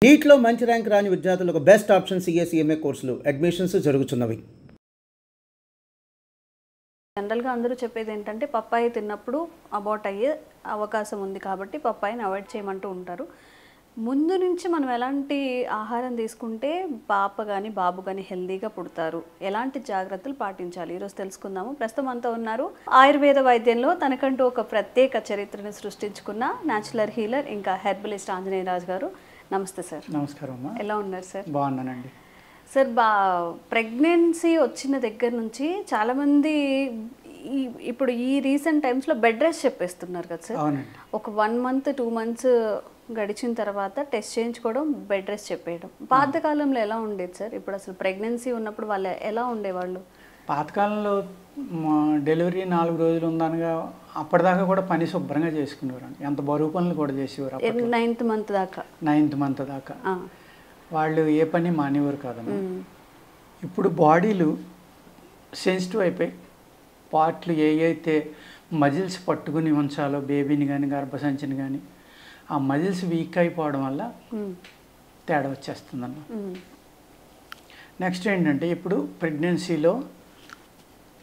నీట్లో మంచి ర్యాంక్ రాని విద్యార్థులకు బెస్ట్ ఆప్షన్ సిఎస్ఈఎంఏ కోర్సులు అడ్మిషన్స్ జరుగుతున్నవి. జనరల్గా అందరూ చెప్పేది ఏంటంటే పప్పాయి తిన్నప్పుడు అబార్ట్ అయ్యే అవకాశం ఉంది కాబట్టి పప్పాయిని అవాయిడ్ చేయమంటూ ఉంటారు. ముందు నుంచి మనం ఎలాంటి ఆహారం తీసుకుంటే పాప కానీ బాబు కానీ హెల్దీగా పుడతారు, ఎలాంటి జాగ్రత్తలు పాటించాలి, ఈరోజు తెలుసుకుందాము. ప్రస్తుతం అంతా ఉన్నారు ఆయుర్వేద వైద్యంలో తనకంటూ ఒక ప్రత్యేక చరిత్రను సృష్టించుకున్న న్యాచురల్ హీలర్ ఇంకా హెర్బలిస్ట్ ఆంజనేయరాజు గారు. నమస్తే సార్. నమస్కారం అమ్మా. ఎలా ఉన్నారు సార్? బాగున్నానండి సార్. ప్రెగ్నెన్సీ వచ్చిన దగ్గర నుంచి చాలామంది ఇప్పుడు ఈ రీసెంట్ టైమ్స్లో బెడ్ రెస్ట్ చెప్పేస్తున్నారు కదా సార్. అవునండి. ఒక 1 month 2 months గడిచిన తర్వాత టెస్ట్ చేయించుకోవడం, బెడ్ రెస్ట్ చెప్పేయడం. పాతకాలంలో ఎలా ఉండేది సార్? ఇప్పుడు అసలు ప్రెగ్నెన్సీ ఉన్నప్పుడు వాళ్ళు ఎలా ఉండేవాళ్ళు? పాతకాలంలో డెలివరీ 4 రోజులు ఉందనగా అప్పటిదాకా కూడా పని శుభ్రంగా చేసుకునేవారండి. ఎంత బరువు పనులు కూడా చేసేవారు. 9th month దాకా 9th month దాకా వాళ్ళు ఏ పని మానేవారు కాదమ్మా. ఇప్పుడు బాడీలు సెన్సిటివ్ అయిపోయి పార్ట్లు అయితే మజిల్స్ పట్టుకుని ఉంచాలో బేబీని కానీ గర్భసంచిని కానీ ఆ మజిల్స్ వీక్ అయిపోవడం వల్ల తేడా వచ్చేస్తుందన్న. నెక్స్ట్ ఏంటంటే ఇప్పుడు ప్రెగ్నెన్సీలో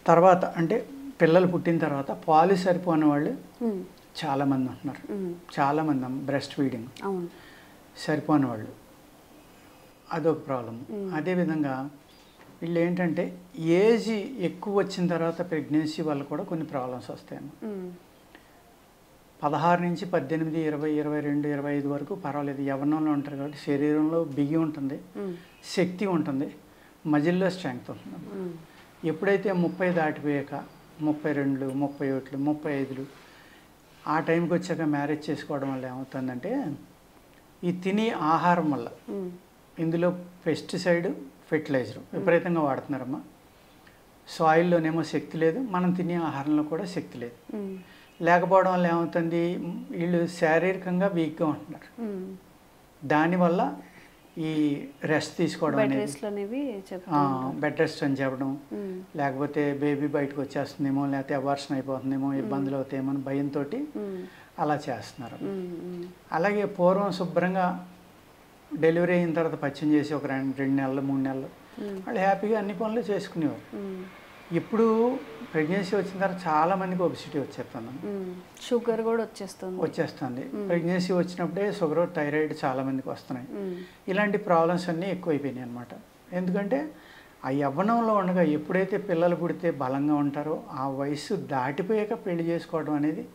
తర్వాత అంటే పిల్లలు పుట్టిన తర్వాత పాలు సరిపోని వాళ్ళు చాలామంది ఉంటున్నారు. చాలామంది బ్రెస్ట్ ఫీడింగ్ సరిపోని వాళ్ళు, అదొక ప్రాబ్లం. అదేవిధంగా వీళ్ళు ఏంటంటే ఏజ్ ఎక్కువ వచ్చిన తర్వాత ప్రెగ్నెన్సీ వల్ల కూడా కొన్ని ప్రాబ్లమ్స్ వస్తాయన్నమాట. 16 నుంచి 18, 20, 22, 25 వరకు పర్వాలేదు, యవ్వనంలో ఉంటారు కాబట్టి శరీరంలో బిగి ఉంటుంది, శక్తి ఉంటుంది, మజిల్లో స్ట్రెంగ్త్ ఉంటుంది. ఎప్పుడైతే 30 దాటిపోయాక 32, 31, 35 ఆ టైంకి వచ్చాక మ్యారేజ్ చేసుకోవడం వల్ల ఏమవుతుందంటే ఈ తినే ఆహారం వల్ల ఇందులో పెస్టిసైడ్ ఫెర్టిలైజర్ విపరీతంగా వాడుతున్నారమ్మా. సాయిల్లోనేమో శక్తి లేదు, మనం తినే ఆహారంలో కూడా శక్తి లేదు. లేకపోవడం వల్ల ఏమవుతుంది, వీళ్ళు శారీరకంగా వీక్గా ఉంటున్నారు. దానివల్ల ఈ రెస్ట్ తీసుకోవడం అనేది, బెడ్ రెస్ట్ అని చెప్పడం, లేకపోతే బేబీ బయటకు వచ్చేస్తుందేమో, లేకపోతే అబార్షన్ అయిపోతుందేమో, ఇబ్బందులు అవుతాయేమో అని భయంతో అలా చేస్తున్నారు. అలాగే పూర్వం శుభ్రంగా డెలివరీ అయిన తర్వాత పచ్చం చేసి ఒక 2 నెలలు 3 నెలలు వాళ్ళు హ్యాపీగా అన్ని పనులు చేసుకునేవారు. ఇప్పుడు ప్రెగ్నెన్సీ వచ్చిన తర్వాత చాలా మందికి ఒబెసిటీ వచ్చేస్తుంది, షుగర్ కూడా వచ్చేస్తుంది. ప్రెగ్నెన్సీ వచ్చినప్పుడే షుగర్, థైరాయిడ్ చాలా మందికి వస్తున్నాయి. ఇలాంటి ప్రాబ్లమ్స్ అన్నీ ఎక్కువైపోయినాయి అనమాట. ఎందుకంటే ఆ యవ్వనంలో ఉండగా ఎప్పుడైతే పిల్లలు పుడితే బలంగా ఉంటారో ఆ వయసు దాటిపోయాక పెళ్లి చేసుకోవడం అనేది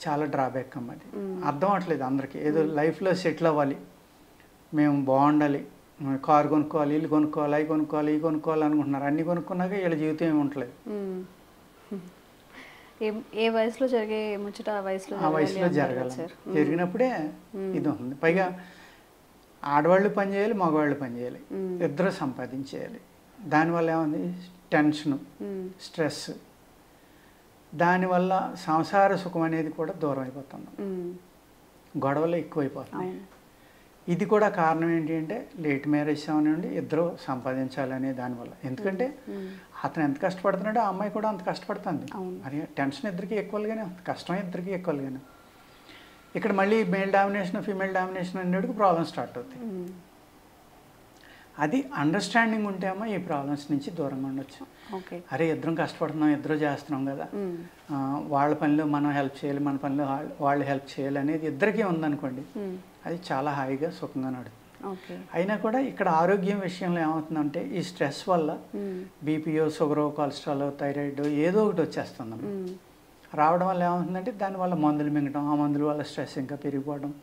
చాలా డ్రాబ్యాక్ అమ్మ. అది అర్థం అవట్లేదు అందరికీ. ఏదో లైఫ్లో సెటిల్ అవ్వాలి, మేము బాగుండాలి, కారు కొనుక్కోవాలి, ఇల్లు కొనుక్కోవాలి, అవి కొనుక్కోవాలి, ఇవి కొనుక్కోవాలి అనుకుంటున్నారు. అన్నీ కొనుక్కున్నాక వీళ్ళ జీవితం ఏమి ఉండలేదు. ఏ వయసులో జరిగే ముచ్చట ఆ వయసులో జరగాలి. జరిగినప్పుడే ఇది ఉంది. పైగా ఆడవాళ్ళు పని చేయాలి, మగవాళ్ళు పని చేయాలి, ఇద్దరు సంపాదించేయాలి. దానివల్ల ఏముంది, టెన్షను, స్ట్రెస్, దానివల్ల సంసార సుఖం అనేది కూడా దూరం అయిపోతుంది, గొడవలు ఎక్కువైపోతున్నాయి. ఇది కూడా కారణం ఏంటి అంటే లేట్ మ్యారేజ్ అవనండి, ఇద్దరు సంపాదించాలనే దానివల్ల. ఎందుకంటే అతను ఎంత కష్టపడుతున్నాడో ఆ అమ్మాయి కూడా అంత కష్టపడుతుంది. మరి టెన్షన్ ఇద్దరికి ఈక్వల్గానే ఉంది, కష్టం ఇద్దరికి ఈక్వల్గానే. ఇక్కడ మళ్ళీ మేల్ డామినేషన్ ఫీమేల్ డామినేషన్ అనేటికి ప్రాబ్లమ్ స్టార్ట్ అవుతాయి. అది అండర్స్టాండింగ్ ఉంటే అమ్మ ఈ ప్రాబ్లమ్స్ నుంచి దూరంగా ఉండొచ్చు. అరే ఇద్దరం కష్టపడుతున్నాం, ఇద్దరు చేస్తున్నాం కదా, వాళ్ళ పనిలో మనం హెల్ప్ చేయాలి, మన పనిలో వాళ్ళు హెల్ప్ చేయాలి అనేది ఇద్దరికీ ఉందనుకోండి, అది చాలా హాయిగా సుఖంగా నడుస్తుంది. అయినా కూడా ఇక్కడ ఆరోగ్యం విషయంలో ఏమవుతుందంటే ఈ స్ట్రెస్ వల్ల బీపీఓ, షుగరో, కొలెస్ట్రాల్, థైరాయిడ్ ఏదో ఒకటి వచ్చేస్తుంది. రావడం వల్ల ఏమవుతుందంటే దానివల్ల మందులు మింగటం, ఆ మందుల వల్ల స్ట్రెస్ ఇంకా పెరిగిపోవడం,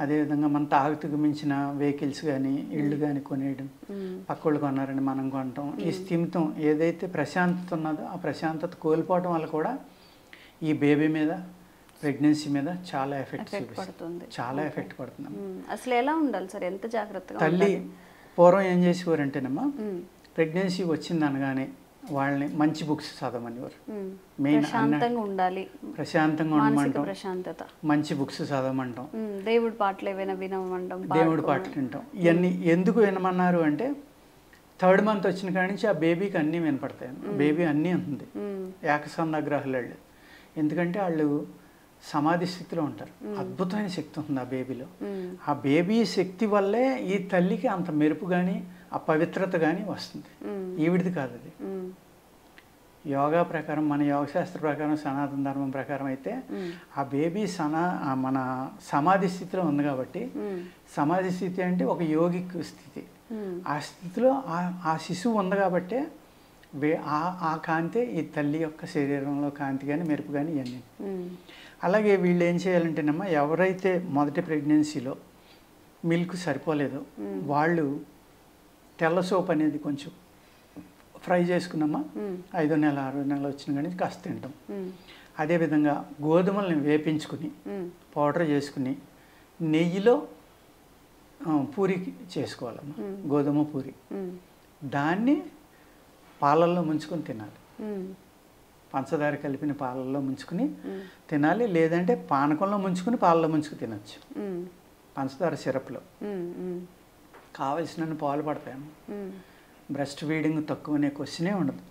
అదేవిధంగా మన తాగుతుకు మించిన వెహికల్స్ కానీ ఇళ్ళు కానీ కొనేయడం, పక్కోళ్ళు కొన్నారని మనం కొనటం, ఈ స్థిమితం ఏదైతే ప్రశాంతత ఉన్నదో ఆ ప్రశాంతత కోల్పోవడం వల్ల కూడా ఈ బేబీ మీద, ప్రెగ్నెన్సీ మీద చాలా ఎఫెక్ట్ పడుతుంది. చాలా ఎఫెక్ట్ పడుతుంది. అసలు ఎలా ఉండాలి సార్, ఎంత జాగ్రత్తగా? తల్లి పూర్వం ఏం చేసేవారంటేనమ్మా, ప్రెగ్నెన్సీ వచ్చింది అనగానే వాళ్ళని మంచి బుక్స్ చదవమనేవారు. మెయిన్ ప్రశాంతంగా ఉండమంటాం, మంచి బుక్స్ చదవమంటాం, దేవుడి పాటలు ఏవైనా వినమంటాం, దేవుడి పాటలు వింటాం. ఇవన్నీ ఎందుకు వినమన్నారు అంటే 3rd month వచ్చిన కాడి నుంచి ఆ బేబీకి అన్నీ వినపడతాయి. బేబీ అన్నీ ఉంటుంది, ఏకసంధాగ్రహాలు. ఎందుకంటే వాళ్ళు సమాధి స్థితిలో ఉంటారు. అద్భుతమైన శక్తి ఉంటుంది ఆ బేబీలో. ఆ బేబీ శక్తి వల్లే ఈ తల్లికి అంత మెరుపు కానీ ఆ పవిత్రత కానీ వస్తుంది. ఈవిడిది కాదు అది. యోగా ప్రకారం, మన యోగశాస్త్ర ప్రకారం, సనాతన ధర్మం ప్రకారం అయితే ఆ బేబీ మన సమాధి స్థితిలో ఉంది కాబట్టి, సమాధి స్థితి అంటే ఒక యోగిక్ స్థితి. ఆ స్థితిలో ఆ శిశువు ఉంది కాబట్టి ఆ కాంతి ఈ తల్లి యొక్క శరీరంలో కాంతి కానీ మెరుపు కానీ ఇవన్నీ. అలాగే వీళ్ళు ఏం చేయాలంటేనమ్మా, ఎవరైతే మొదటి ప్రెగ్నెన్సీలో మిల్క్ సరిపోలేదో వాళ్ళు తెల్ల సోప్ అనేది కొంచెం ఫ్రై చేసుకున్నామా, 5వ నెల 6వ నెల వచ్చిన కానీ కాస్త తింటాం. అదేవిధంగా గోధుమల్ని వేపించుకుని పౌడర్ చేసుకుని నెయ్యిలో పూరి చేసుకోవాలమ్మా, గోధుమ పూరి. దాన్ని పాలల్లో ముంచుకొని తినాలి. పంచదార కలిపిన పాలల్లో ముంచుకుని తినాలి, లేదంటే పానకంలో ముంచుకుని పాలలో ముంచుకు తినచ్చు. పంచదార సిరప్లో కావలసిన పాలు పడతాయమ్మా. బ్రెస్ట్ ఫీడింగ్ తక్కువనే క్వశ్చనే ఉండదు.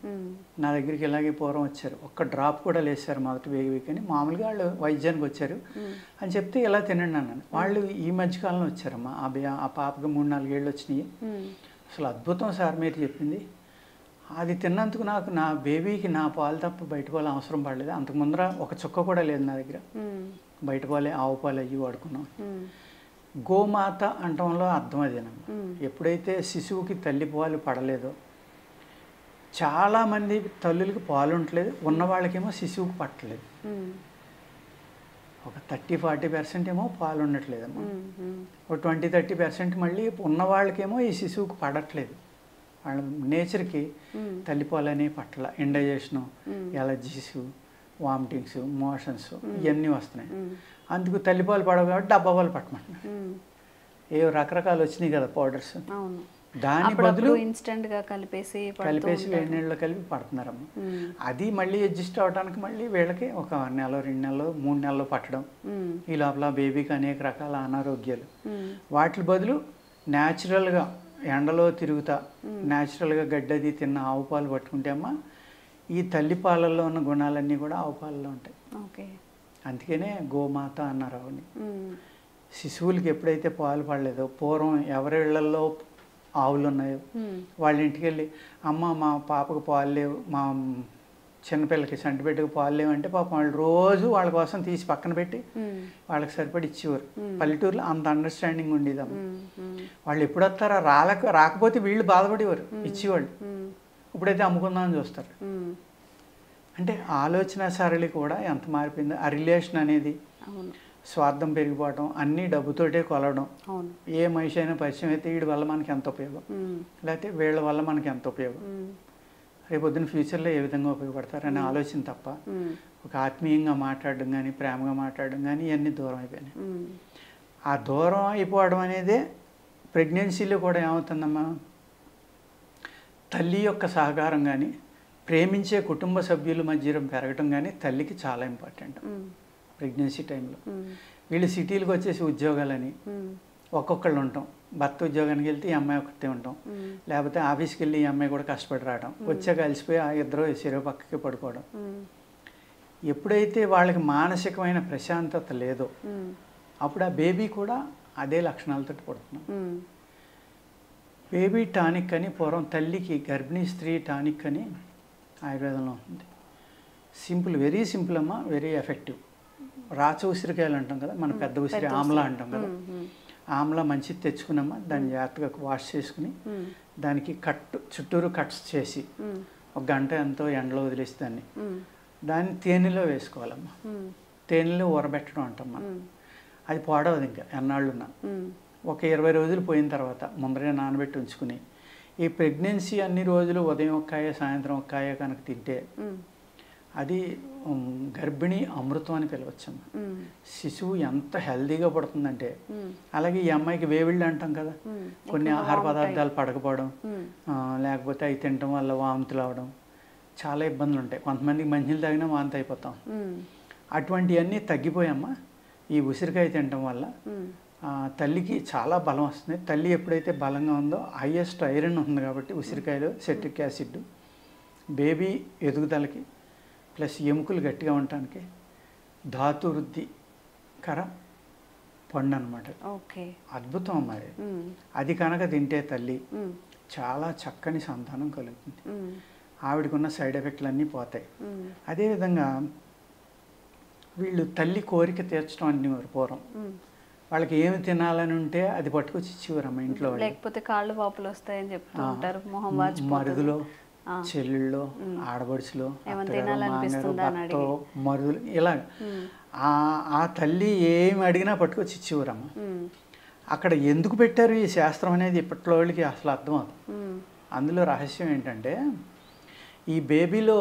నా దగ్గరికి ఇలాగే పూర్వం వచ్చారు, ఒక్క డ్రాప్ కూడా లేసారు మొదటి బేబీకి అని. మామూలుగా వాళ్ళు వైద్యానికి వచ్చారు అని చెప్తే ఇలా తినండి అన్నాను. వాళ్ళు ఈ మధ్యకాలంలో వచ్చారమ్మా. ఆ పాపకి 3-4 ఏళ్ళు వచ్చినాయి. అసలు అద్భుతం సార్ మీరు చెప్పింది. అది తిన్నందుకు నాకు నా బేబీకి నా పాలు తప్ప బయట పాలు అవసరం పడలేదు. అంతకు ముందర ఒక చుక్క కూడా లేదు నా దగ్గర. బయట పాలే, ఆవు పాలు అయ్యి వాడుకున్నాం. గోమాత అంటంలో అర్థం అదేనమ్మా. ఎప్పుడైతే శిశువుకి తల్లి పాలు పడలేదో, చాలామంది తల్లులకి పాలు ఉండలేదు, ఉన్న వాళ్ళకేమో శిశువుకి పట్టలేదు. ఒక 30-40% ఏమో పాలు ఉండట్లేదమ్మా. ఒక 20-30% మళ్ళీ ఉన్న వాళ్ళకేమో ఈ శిశువుకి పడట్లేదు. వాళ్ళ నేచర్కి తల్లిపాలు అనే పట్ల ఇండైజెషను, ఎలర్జీస్, వామిటింగ్స్, మోషన్స్ ఇవన్నీ వస్తున్నాయి. అందుకు తల్లిపాలు పడవు కాబట్టి డబ్బా పాలు పట్టమంటున్నారు. ఏ రకరకాలు వచ్చినాయి కదా పౌడర్స్. దాని బదులు ఇన్స్టెంట్గా కలిపేసి వేడి నీళ్ళలో కలిపి పడుతున్నారమ్మా. అది మళ్ళీ అడ్జస్ట్ అవ్వడానికి మళ్ళీ వీళ్ళకి ఒక 1 నెల, 2 నెలలు, 3 నెలలు పట్టడం. ఈ లోపల బేబీకి అనేక రకాల అనారోగ్యాలు. వాటి బదులు న్యాచురల్గా ఎండలో తిరుగుతా న్యాచురల్గా గడ్డది తిన్న ఆవు పాలు పట్టుకుంటే అమ్మా, ఈ తల్లి పాలల్లో ఉన్న గుణాలన్నీ కూడా ఆవు పాలలో ఉంటాయి. అందుకనే గోమాత అన్నారు ఆవుని. శిశువులకి ఎప్పుడైతే పాలు పడలేదో, పూర్వం ఎవరి ఇళ్లలో ఆవులు ఉన్నాయో వాళ్ళ ఇంటికి వెళ్ళి, అమ్మ మా పాపకు పాలు లేవు, మా చిన్నపిల్లకి చంటిబిడ్డకు పాలు లేవు అంటే పాపం వాళ్ళు రోజు వాళ్ళ కోసం తీసి పక్కన పెట్టి వాళ్ళకి సరిపడి ఇచ్చేవారు. పల్లెటూరులో అంత అండర్స్టాండింగ్ ఉండేదమ్మ. వాళ్ళు ఎప్పుడు వస్తారా, రాకపోతే వీళ్ళు బాధపడేవారు, ఇచ్చేవాళ్ళు. ఇప్పుడైతే అమ్ముకుందామని చూస్తారు. అంటే ఆలోచన సరళి కూడా ఎంత మారిపోయిందో. ఆ రిలేషన్ అనేది, స్వార్థం పెరిగిపోవడం, అన్నీ డబ్బుతోటే కొలవడం. ఏ మనిషి అయినా పరిచయం అయితే వీడి వల్ల మనకి ఎంత ఉపయోగం, లేకపోతే వీళ్ళ వల్ల మనకి ఎంత ఉపయోగం, రేపొద్దున ఫ్యూచర్లో ఏ విధంగా ఉపయోగపడతారనే ఆలోచన తప్ప ఒక ఆత్మీయంగా మాట్లాడడం కానీ, ప్రేమగా మాట్లాడడం కానీ ఇవన్నీ దూరం అయిపోయినాయి. ఆ దూరం అయిపోవడం అనేదే ప్రెగ్నెన్సీలో కూడా ఏమవుతుందమ్మా, తల్లి యొక్క సహకారం కానీ, ప్రేమించే కుటుంబ సభ్యుల మధ్య పెరగటం కానీ తల్లికి చాలా ఇంపార్టెంట్ ప్రెగ్నెన్సీ టైంలో. వీళ్ళు సిటీలకు వచ్చేసి ఉద్యోగాలని ఒక్కొక్కళ్ళు ఉంటాం. భర్త ఉద్యోగానికి వెళ్తే ఈ అమ్మాయి ఒకటే ఉంటాం, లేకపోతే ఆఫీస్కి వెళ్ళి ఈ అమ్మాయి కూడా కష్టపడి రావడం, వచ్చాక కలిసిపోయి ఆ ఇద్దరు చెరువు పక్కకి పడుకోవడం. ఎప్పుడైతే వాళ్ళకి మానసికమైన ప్రశాంతత లేదో అప్పుడు ఆ బేబీ కూడా అదే లక్షణాలతో పుడుతున్నాం. బేబీ టానిక్ అని పూర్వం తల్లికి గర్భిణీ స్త్రీ టానిక్ అని ఆయుర్వేదంలో ఉంది. సింపుల్, వెరీ సింపుల్ అమ్మా, వెరీ ఎఫెక్టివ్. రాచ ఉసిరికాయలు అంటాం కదా, మన పెద్ద ఉసిరి ఆమ్లా అంటాం కదా. ఆమ్లా మంచిది తెచ్చుకున్నామా, దాన్ని జాగ్రత్తగా వాష్ చేసుకుని దానికి చుట్టూరు కట్స్ చేసి 1 గంట ఎంతో ఎండలో వదిలేసి దాన్ని తేనెలో వేసుకోవాలమ్మా. తేనెలో ఊరబెట్టడం అంటమ్మా. అది పాడవదు ఇంకా ఎన్నాళ్ళున్నా. ఒక 20 రోజులు పోయిన తర్వాత ముందరే నానబెట్టి ఉంచుకుని, ఈ ప్రెగ్నెన్సీ అన్ని రోజులు ఉదయం 1 కాయ సాయంత్రం 1 కాయ కనుక తింటే అది గర్భిణీ అమృతం అని పిలవచ్చమ్మా. శిశువు ఎంత హెల్దీగా పడుతుందంటే, అలాగే ఈ అమ్మాయికి వేవిళ్ళు అంటాం కదా, కొన్ని ఆహార పదార్థాలు పడకపోవడం, లేకపోతే అవి తినడం వల్ల వాంతులు అవడం, చాలా ఇబ్బందులు ఉంటాయి. కొంతమందికి మంచినీళ్ళు తాగినా వాంతి అయిపోతాం. అటువంటివన్నీ తగ్గిపోయామ్మా ఈ ఉసిరికాయ తినడం వల్ల. తల్లికి చాలా బలం వస్తుంది. తల్లి ఎప్పుడైతే బలంగా ఉందో, హైయెస్ట్ ఐరన్ ఉంది కాబట్టి ఉసిరికాయలో సిట్రిక్ యాసిడ్ బేబీ ఎదుగుదలకి, ప్లస్ ఎముకలు గట్టిగా ఉండటానికి, ధాతు వృద్ధికర పండు అనమాట. ఓకే. అద్భుతం మరి. అది కనుక తింటే తల్లి చాలా చక్కని సంతానం కలుగుతుంది. ఆవిడకున్న సైడ్ ఎఫెక్ట్లన్నీ పోతాయి. అదేవిధంగా వీళ్ళు తల్లి కోరిక తీర్చడం అనేవారు పూర్వం. వాళ్ళకి ఏమి తినాలని ఉంటే అది పట్టుకొచ్చి ఇచ్చేవారమ్మ ఇంట్లో. లేకపోతే కాళ్ళు వాపులు వస్తాయని చెప్తూ ఉంటారు, మొహం మరుగులో, చెల్లుల్లో, ఆడబడుచులో, భర్త, మరుదులు ఇలా ఆ తల్లి ఏమి అడిగినా పట్టుకొచ్చి ఇచ్చేవారమ్మ. అక్కడ ఎందుకు పెట్టారు ఈ శాస్త్రం అనేది ఇప్పట్లో వాళ్ళకి అసలు అర్థం అవుతుంది. అందులో రహస్యం ఏంటంటే ఈ బేబీలో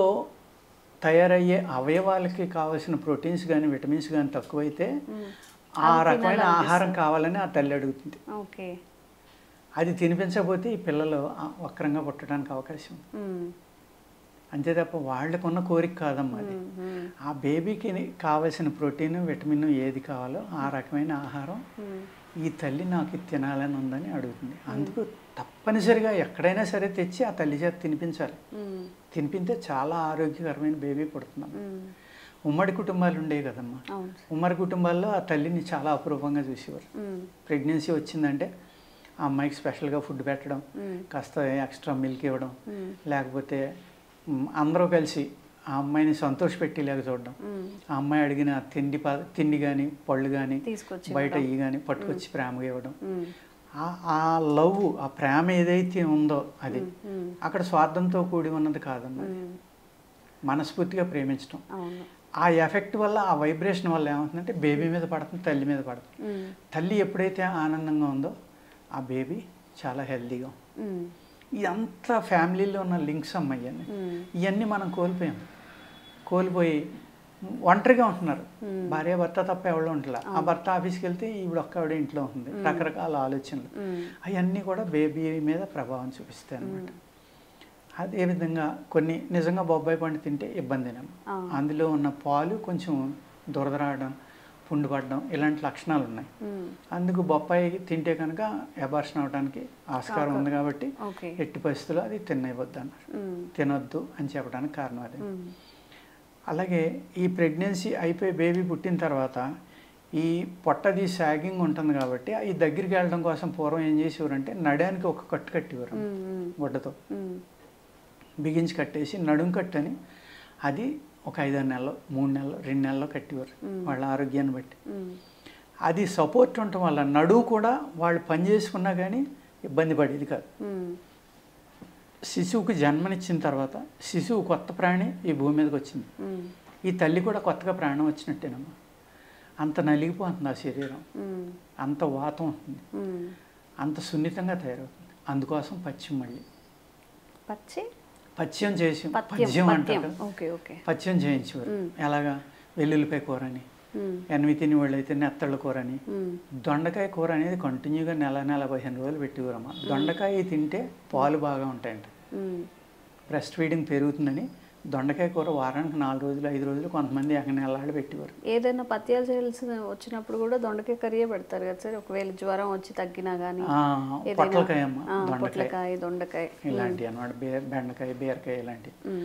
తయారయ్యే అవయవాలకి కావాల్సిన ప్రోటీన్స్ కానీ విటమిన్స్ కానీ తక్కువైతే ఆ రకమైన ఆహారం కావాలని ఆ తల్లి అడుగుతుంది. ఓకే. అది తినిపించకపోతే ఈ పిల్లలు వక్రంగా పుట్టడానికి అవకాశం. అంతే తప్ప వాళ్ళకున్న కోరిక కాదమ్మా అది. ఆ బేబీకి కావాల్సిన ప్రోటీన్ విటమిన్ ఏది కావాలో ఆ రకమైన ఆహారం ఈ తల్లి నాకు తినాలని ఉందని అడుగుతుంది. అందుకు తప్పనిసరిగా ఎక్కడైనా సరే తెచ్చి ఆ తల్లి చేత తినిపించాలి. తినిపిస్తే చాలా ఆరోగ్యకరమైన బేబీ పుడుతున్నాం. ఉమ్మడి కుటుంబాలు ఉండేవి కదమ్మా. ఉమ్మడి కుటుంబాల్లో ఆ తల్లిని చాలా అపురూపంగా చూసేవారు. ప్రెగ్నెన్సీ వచ్చిందంటే ఆ అమ్మాయికి స్పెషల్గా ఫుడ్ పెట్టడం, కాస్త ఎక్స్ట్రా మిల్క్ ఇవ్వడం, లేకపోతే అందరూ కలిసి ఆ అమ్మాయిని సంతోషపెట్టేలాగ చూడడం, ఆ అమ్మాయి అడిగిన తిండి కానీ పళ్ళు కానీ బయట ఇవి కానీ పట్టుకొచ్చి ప్రేమగా ఇవ్వడం. ఆ లవ్, ఆ ప్రేమ ఏదైతే ఉందో అది అక్కడ స్వార్థంతో కూడి ఉన్నది కాదమ్మా. మనస్ఫూర్తిగా ప్రేమించడం. ఆ ఎఫెక్ట్ వల్ల, ఆ వైబ్రేషన్ వల్ల ఏమవుతుందంటే బేబీ మీద పడుతుంది, తల్లి మీద పడుతుంది. తల్లి ఎప్పుడైతే ఆనందంగా ఉందో ఆ బేబీ చాలా హెల్తీగా. ఇదంతా ఫ్యామిలీలో ఉన్న లింక్స్ అమ్మాయి. ఇవన్నీ మనం కోల్పోయి ఒంటరిగా ఉంటున్నారు. భార్య భర్త తప్ప ఎవరో ఉంటలా. ఆ భర్త ఆఫీస్కి వెళ్తే ఈవిడ ఒక్కవిడ ఇంట్లో ఉంటుంది. రకరకాల ఆలోచనలు అవన్నీ కూడా బేబీ మీద ప్రభావం చూపిస్తాయి అన్నమాట. అదేవిధంగా కొన్ని నిజంగా బొబ్బాయి పండు తింటే ఇబ్బందినేమో. అందులో ఉన్న పాలు కొంచెం దురదరాడడం, పుండు పడడం ఇలాంటి లక్షణాలు ఉన్నాయి. అందుకు బొప్పాయి తింటే కనుక అబార్షన్ అవడానికి ఆస్కారం ఉంది. కాబట్టి ఎట్టి పరిస్థితుల్లో అది తినవద్దు అన్నారు. తినొద్దు అని చెప్పడానికి కారణం అదే. అలాగే ఈ ప్రెగ్నెన్సీ అయిపోయి బేబీ పుట్టిన తర్వాత ఈ పొట్టది సాగింగ్ ఉంటుంది కాబట్టి ఈ దగ్గరికి వెళ్ళడం కోసం పూర్వం ఏం చేసేవారంటే నడానికి ఒక కట్టు కట్టేవారు. గుడ్డతో బిగించి కట్టేసి నడుం కట్టని అది ఒక 5-6 నెలలు, 3 నెలలు, 2 నెలలు కట్టేవారు వాళ్ళ ఆరోగ్యాన్ని బట్టి. అది సపోర్ట్ ఉండటం వల్ల నడువు కూడా వాళ్ళు పని చేసుకున్నా కానీ ఇబ్బంది పడేది కాదు. శిశువుకి జన్మనిచ్చిన తర్వాత శిశువు కొత్త ప్రాణి ఈ భూమి మీదకి వచ్చింది. ఈ తల్లి కూడా కొత్తగా ప్రాణం వచ్చినట్టేనమ్మా. అంత నలిగిపోతుంది ఆ శరీరం, అంత వాతం ఉంటుంది, అంత సున్నితంగా తయారవుతుంది. అందుకోసం పచ్చిం మళ్ళీ పథ్యం చేసి పథ్యం అంటారు కదా, పథ్యం చేయించేవారు. ఎలాగా వెల్లుల్లిపాయ కూర అని, ఎనిమిది తిని వాళ్ళు అయితే నెత్తళ్ళ కూర అని. దొండకాయ కూర అనేది కంటిన్యూగా నెల 15 రోజులు పెట్టేవారమ్మా. దొండకాయ తింటే పాలు బాగా ఉంటాయంట, బ్రెస్ట్ ఫీడింగ్ పెరుగుతుందని దొండకాయ కూర వారానికి 4 రోజులు 5 రోజులు కొంతమంది నెలలు పెట్టేవారు. ఏదైనా పథ్యాలు చేయాల్సి వచ్చినప్పుడు కూడా దొండకాయ కర్రీయే పెడతారు కదా సార్. ఒకవేళ జ్వరం వచ్చి తగ్గినా కానీ పొట్లకాయ అమ్మ, పొట్లకాయ, దొండకాయ ఇలాంటివి అన్నమాట, బెండకాయ, బీరకాయ ఇలాంటివి.